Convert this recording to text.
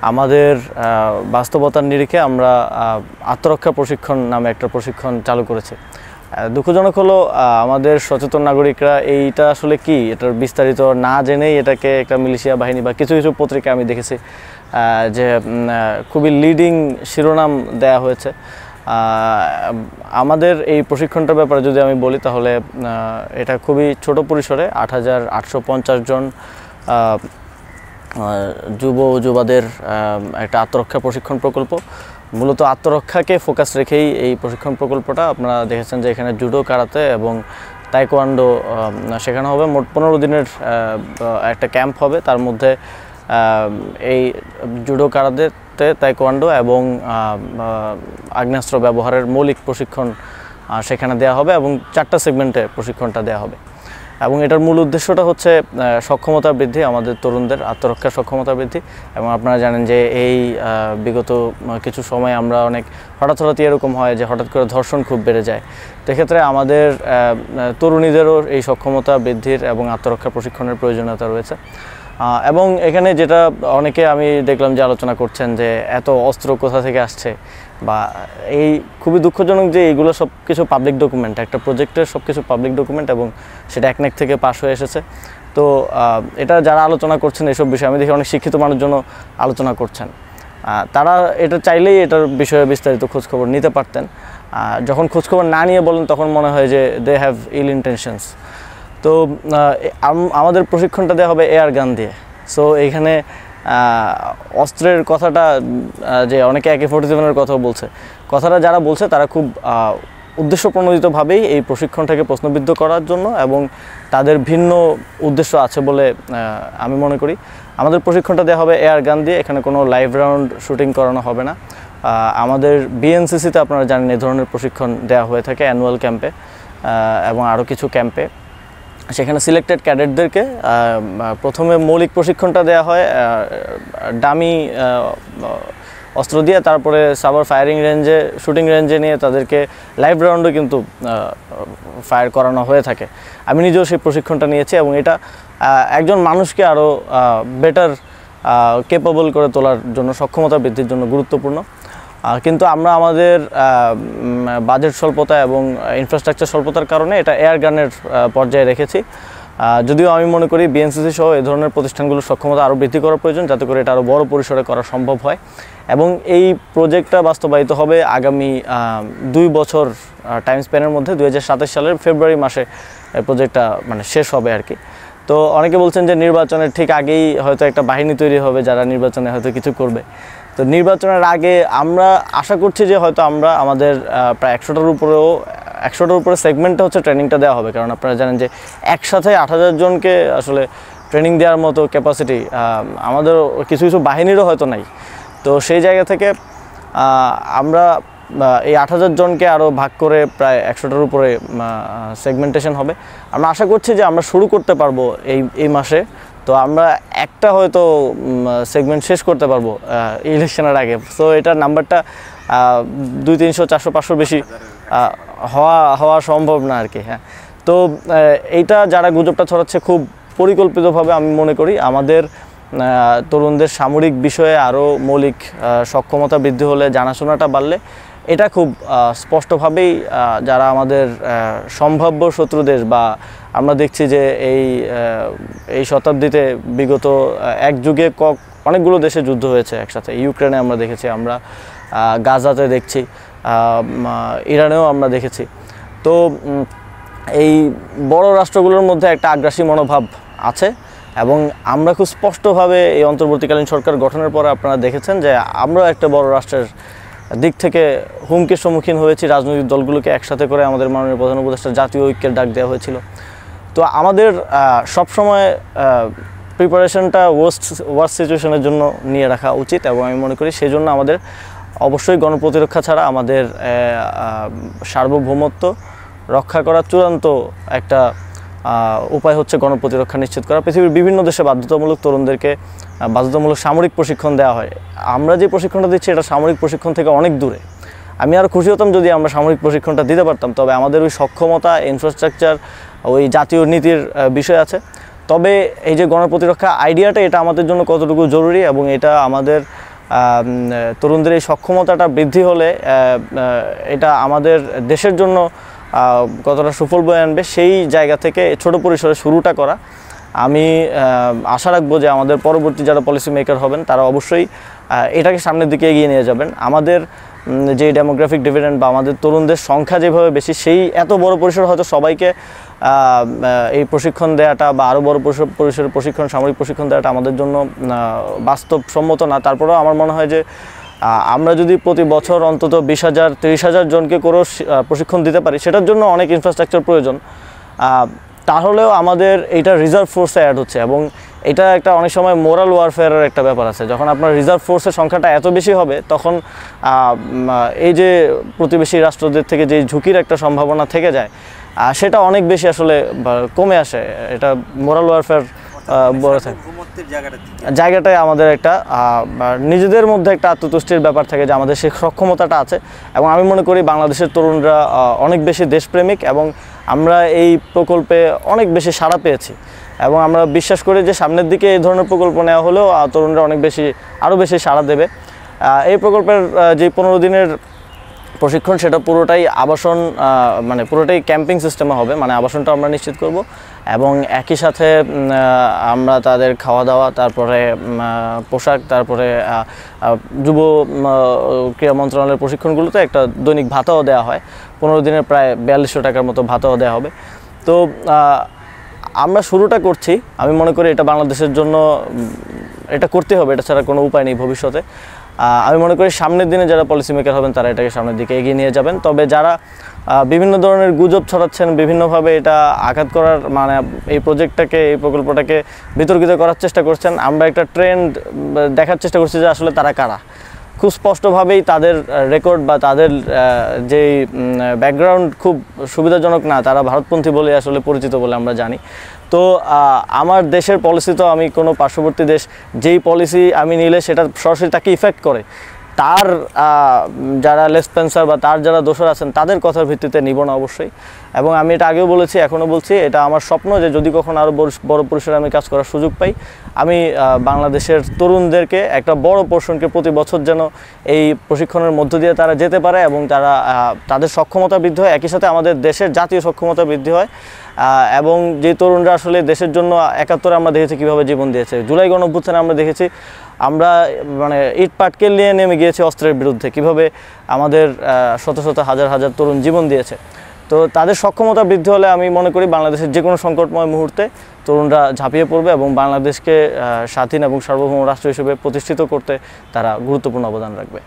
আমাদের বাস্তবতার নিরিখে আমরা আত্মরক্ষা প্রশিক্ষণ নামে একটা প্রশিক্ষণ চালু করেছি। দুঃখজনক হলো আমাদের সচেতন নাগরিকরা এইটা আসলে কি এটার বিস্তারিত না জেনেই এটাকে একটা মিলিশিয়া বাহিনী বা কিছু কিছু পত্রিকায় আমি দেখেছি যে খুবই লিডিং শিরোনাম দেয়া হয়েছে। আমাদের এই প্রশিক্ষণটার ব্যাপারে যদি আমি বলি তাহলে এটা খুবই ছোট পরিসরে ৮,৮৫০ জন যুব যুবাদের একটা আত্মরক্ষা প্রশিক্ষণ প্রকল্প। মূলত আত্মরক্ষাকে ফোকাস রেখেই এই প্রশিক্ষণ প্রকল্পটা। আপনারা দেখেছেন যে এখানে জুডো, কারাতে এবং তাইকোয়ান্ডো শেখানো হবে। মোট 15 দিনের একটা ক্যাম্প হবে। তার মধ্যে এই জুডো, কারাতে, তাইকোয়ান্ডো এবং আগ্নেয়াস্ত্র ব্যবহারের মৌলিক প্রশিক্ষণ সেখানে দেওয়া হবে এবং 4টা সেগমেন্টে প্রশিক্ষণটা দেওয়া হবে। এবং এটার মূল উদ্দেশ্যটা হচ্ছে সক্ষমতা বৃদ্ধি, আমাদের তরুণদের আত্মরক্ষার সক্ষমতা বৃদ্ধি। এবং আপনারা জানেন যে এই বিগত কিছু সময় আমরা অনেক হঠাৎ এরকম হয় যে হঠাৎ করে ধর্ষণ খুব বেড়ে যায়। সেক্ষেত্রে আমাদের তরুণীদেরও এই সক্ষমতা বৃদ্ধির এবং আত্মরক্ষা প্রশিক্ষণের প্রয়োজনীয়তা রয়েছে। এবং এখানে যেটা অনেকে আমি দেখলাম যে আলোচনা করছেন যে এত অস্ত্র কোথা থেকে আসছে, বা এই খুবই দুঃখজনক যে এইগুলো সব কিছু পাবলিক ডকুমেন্ট, একটা প্রজেক্টের সব কিছু পাবলিক ডকুমেন্ট এবং সেটা একনেক থেকে পাস হয়ে এসেছে। তো এটা যারা আলোচনা করছেন এসব বিষয়ে আমি দেখি অনেক শিক্ষিত মানুষজন আলোচনা করছেন। তারা এটা চাইলেই এটার বিষয়ে বিস্তারিত খোঁজখবর নিতে পারতেন। যখন খোঁজখবর না নিয়ে বলেন তখন মনে হয় যে দে হ্যাভ ইল ইন্টেনশনস। তো আমাদের প্রশিক্ষণটা দেওয়া হবে এয়ার গান দিয়ে। সো এইখানে অস্ত্রের কথাটা যে অনেকে AK-47-এর কথা বলছে, কথাটা যারা বলছে তারা খুব উদ্দেশ্যপ্রণোদিতভাবেই এই প্রশিক্ষণটাকে প্রশ্নবিদ্ধ করার জন্য এবং তাদের ভিন্ন উদ্দেশ্য আছে বলে আমি মনে করি। আমাদের প্রশিক্ষণটা দেওয়া হবে এয়ার গান দিয়ে। এখানে কোনো লাইভ রাউন্ড শুটিং করানো হবে না। আমাদের BNCC-তে আপনারা জানেন এই ধরনের প্রশিক্ষণ দেওয়া হয়ে থাকে অ্যানুয়াল ক্যাম্পে এবং আরও কিছু ক্যাম্পে। সেখানে সিলেক্টেড ক্যাডেটদেরকে প্রথমে মৌলিক প্রশিক্ষণটা দেওয়া হয় ডামি অস্ত্র দিয়ে, তারপরে সাবার ফায়ারিং রেঞ্জে, শুটিং রেঞ্জে নিয়ে তাদেরকে লাইভ রাউন্ডে কিন্তু ফায়ার করানো হয়ে থাকে। আমি নিজেও সেই প্রশিক্ষণটা নিয়েছি এবং এটা একজন মানুষকে আরও বেটার ক্যাপেবল করে তোলার জন্য, সক্ষমতা বৃদ্ধির জন্য গুরুত্বপূর্ণ। কিন্তু আমরা আমাদের বাজেট স্বল্পতা এবং ইনফ্রাস্ট্রাকচার স্বল্পতার কারণে এটা এয়ার গানের পর্যায়ে রেখেছি। যদিও আমি মনে করি BNCC সহ এই ধরনের প্রতিষ্ঠানগুলোর সক্ষমতা আরও বৃদ্ধি করা প্রয়োজন, যাতে করে এটা আরও বড় পরিসরে করা সম্ভব হয়। এবং এই প্রজেক্টটা বাস্তবায়িত হবে আগামী 2 বছর টাইম স্প্যানের মধ্যে। 2027 সালের ফেব্রুয়ারি মাসে প্রজেক্টটা মানে শেষ হবে আর কি। তো অনেকে বলছেন যে নির্বাচনের ঠিক আগেই হয়তো একটা বাহিনী তৈরি হবে যারা নির্বাচনে হয়তো কিছু করবে। তো নির্বাচনের আগে আমরা আশা করছি যে হয়তো আমরা আমাদের প্রায় 100টার উপরে সেগমেন্টে হচ্ছে ট্রেনিংটা দেওয়া হবে। কারণ আপনারা জানেন যে একসাথে 8,000 জনকে আসলে ট্রেনিং দেওয়ার মতো ক্যাপাসিটি আমাদের কিছু কিছু বাহিনীরও হয়তো নাই। তো সেই জায়গা থেকে আমরা এই 8,000 জনকে আরও ভাগ করে প্রায় 100টার উপরে সেগমেন্টেশন হবে। আমরা আশা করছি যে আমরা শুরু করতে পারবো এই মাসে। তো আমরা একটা হয়তো সেগমেন্ট শেষ করতে পারবো ইলেকশনের আগে। সো এটার নাম্বারটা 200, 300, 400, 500 বেশি হওয়া সম্ভব না আর কি। হ্যাঁ, তো এইটা যারা গুজবটা ছড়াচ্ছে খুব পরিকল্পিতভাবে আমি মনে করি আমাদের তরুণদের সামরিক বিষয়ে আরও মৌলিক সক্ষমতা বৃদ্ধি হলে, জানাশোনাটা বাড়লে, এটা খুব স্পষ্টভাবেই যারা আমাদের সম্ভাব্য শত্রু দেশ, বা আমরা দেখছি যে এই শতাব্দীতে বিগত এক যুগে অনেকগুলো দেশে যুদ্ধ হয়েছে একসাথে। ইউক্রেনে আমরা দেখেছি, আমরা গাজাতে দেখছি, ইরানেও আমরা দেখেছি। তো এই বড় রাষ্ট্রগুলোর মধ্যে একটা আগ্রাসী মনোভাব আছে এবং আমরা খুব স্পষ্টভাবে এই অন্তর্বর্তীকালীন সরকার গঠনের পরে আপনারা দেখেছেন যে আমরা একটা বড় রাষ্ট্রের দিক থেকে হুমকির সম্মুখীন হয়েছি। রাজনৈতিক দলগুলোকে একসাথে করে আমাদের মাননীয় প্রধান উপদেষ্টা জাতীয় ঐক্যের ডাক দেওয়া হয়েছিল। তো আমাদের সবসময় প্রিপারেশনটা ওয়ার্স্ট সিচুয়েশনের জন্য নিয়ে রাখা উচিত এবং আমি মনে করি সেই জন্য আমাদের অবশ্যই গণপ্রতিরক্ষা ছাড়া আমাদের সার্বভৌমত্ব রক্ষা করার চূড়ান্ত একটা উপায় হচ্ছে গণপ্রতিরক্ষা নিশ্চিত করা। পৃথিবীর বিভিন্ন দেশে বাধ্যতামূলক তরুণদেরকে বাধ্যতামূলক সামরিক প্রশিক্ষণ দেওয়া হয়। আমরা যে প্রশিক্ষণটা দিচ্ছি এটা সামরিক প্রশিক্ষণ থেকে অনেক দূরে। আমি আরও খুশি হতাম যদি আমরা সামরিক প্রশিক্ষণটা দিতে পারতাম, তবে আমাদের ওই সক্ষমতা, ইনফ্রাস্ট্রাকচার, ওই জাতীয় নীতির বিষয় আছে। তবে এই যে গণপ্রতিরক্ষা আইডিয়াটা, এটা আমাদের জন্য কতটুকু জরুরি এবং এটা আমাদের তরুণদের এই সক্ষমতাটা বৃদ্ধি হলে এটা আমাদের দেশের জন্য কতটা সুফল বয়ে আনবে সেই জায়গা থেকে ছোট পরিসরে শুরুটা করা। আমি আশা রাখবো যে আমাদের পরবর্তী যারা পলিসি মেকার হবেন তারা অবশ্যই এটাকে সামনের দিকে এগিয়ে নিয়ে যাবেন। আমাদের যে ডেমোগ্রাফিক ডিভিডেন্ড বা আমাদের তরুণদের সংখ্যা যেভাবে বেশি, সেই এত বড় পরিসরে হয়তো সবাইকে এই প্রশিক্ষণ দেওয়াটা বা আরও বড় পরিসরে প্রশিক্ষণ, সামরিক প্রশিক্ষণ দেওয়াটা আমাদের জন্য বাস্তবসম্মত না। তারপরেও আমার মনে হয় যে আমরা যদি প্রতি বছর অন্তত 20,000 30,000 জনকে করেও প্রশিক্ষণ দিতে পারি, সেটার জন্য অনেক ইনফ্রাস্ট্রাকচার প্রয়োজন। তাহলেও আমাদের এইটা রিজার্ভ ফোর্সে অ্যাড হচ্ছে এবং এটা একটা অনেক সময় মোরাল ওয়ারফেয়ারের একটা ব্যাপার আছে। যখন আপনার রিজার্ভ ফোর্সের সংখ্যাটা এত বেশি হবে, তখন এই যে প্রতিবেশী রাষ্ট্রদের থেকে যে ঝুঁকির একটা সম্ভাবনা থেকে যায়, সেটা অনেক বেশি আসলে কমে আসে। এটা মোরাল ওয়ারফেয়ার বলে থাকে। জায়গাটায় আমাদের একটা নিজেদের মধ্যে একটা আত্মতুষ্টির ব্যাপার থাকে যে আমাদের সেই সক্ষমতাটা আছে। এবং আমি মনে করি বাংলাদেশের তরুণরা অনেক বেশি দেশপ্রেমিক এবং আমরা এই প্রকল্পে অনেক বেশি সাড়া পেয়েছি এবং আমরা বিশ্বাস করি যে সামনের দিকে এই ধরনের প্রকল্প নেওয়া হলেও তরুণরা আরও বেশি সাড়া দেবে। এই প্রকল্পের যে 15 দিনের প্রশিক্ষণ, সেটা পুরোটাই আবাসন, মানে পুরোটাই ক্যাম্পিং সিস্টেমে হবে, মানে আবাসনটা আমরা নিশ্চিত করব এবং একই সাথে আমরা তাদের খাওয়া দাওয়া, তারপরে পোশাক, তারপরে যুব ক্রীড়া মন্ত্রণালয়ের প্রশিক্ষণগুলোতে একটা দৈনিক ভাতাও দেওয়া হয়। 15 দিনের প্রায় 4200 টাকার মতো ভাতাও দেওয়া হবে। তো আমরা শুরুটা করছি, আমি মনে করি এটা বাংলাদেশের জন্য এটা করতে হবে, এটা ছাড়া কোনো উপায় নেই ভবিষ্যতে। আমি মনে করি সামনের দিনে যারা পলিসি মেকার হবেন তারা এটাকে সামনের দিকে এগিয়ে নিয়ে যাবেন। তবে যারা বিভিন্ন ধরনের গুজব ছড়াচ্ছেন, বিভিন্নভাবে এটা আঘাত করার, মানে এই প্রকল্পটাকে বিতর্কিত করার চেষ্টা করছেন, আমরা একটা ট্রেন্ড দেখার চেষ্টা করছি যে আসলে তারা কারা। খুব স্পষ্টভাবেই তাদের রেকর্ড বা তাদের যেই ব্যাকগ্রাউন্ড খুব সুবিধাজনক না, তারা ভারতপন্থী বলে আসলে পরিচিত বলে আমরা জানি। তো আমার দেশের পলিসি তো আমি কোনো পার্শ্ববর্তী দেশ যেই পলিসি আমি নিলে সেটা সরাসরি তাকে ইফেক্ট করে, তার যারা লেসপেন্সার বা তার যারা দোসর আছেন তাদের কথার ভিত্তিতে নিব না অবশ্যই। এবং আমি এটা আগেও বলেছি, এখনও বলছি, এটা আমার স্বপ্ন যে যদি কখনো আরও বড় পরিসরে আমি কাজ করার সুযোগ পাই, আমি বাংলাদেশের তরুণদেরকে একটা বড় পোর্শনকে প্রতি বছর যেন এই প্রশিক্ষণের মধ্য দিয়ে তারা যেতে পারে এবং তারা তাদের সক্ষমতা বৃদ্ধি হয়, একই সাথে আমাদের দেশের জাতীয় সক্ষমতা বৃদ্ধি হয়। এবং যে তরুণরা আসলে দেশের জন্য 71 আমরা দেখেছি কীভাবে জীবন দিয়েছে, জুলাই গণঅভ্যুত্থানে আমরা দেখেছি আমরা মানে ইট পাটকেল নিয়ে নেমে গিয়েছি অস্ত্রের বিরুদ্ধে, কিভাবে আমাদের শত শত হাজার হাজার তরুণ জীবন দিয়েছে। তো তাদের সক্ষমতা বৃদ্ধি হলে আমি মনে করি বাংলাদেশের যে কোনো সংকটময় মুহূর্তে তরুণরা ঝাঁপিয়ে পড়বে এবং বাংলাদেশকে স্বাধীন এবং সার্বভৌম রাষ্ট্র হিসেবে প্রতিষ্ঠিত করতে তারা গুরুত্বপূর্ণ অবদান রাখবে।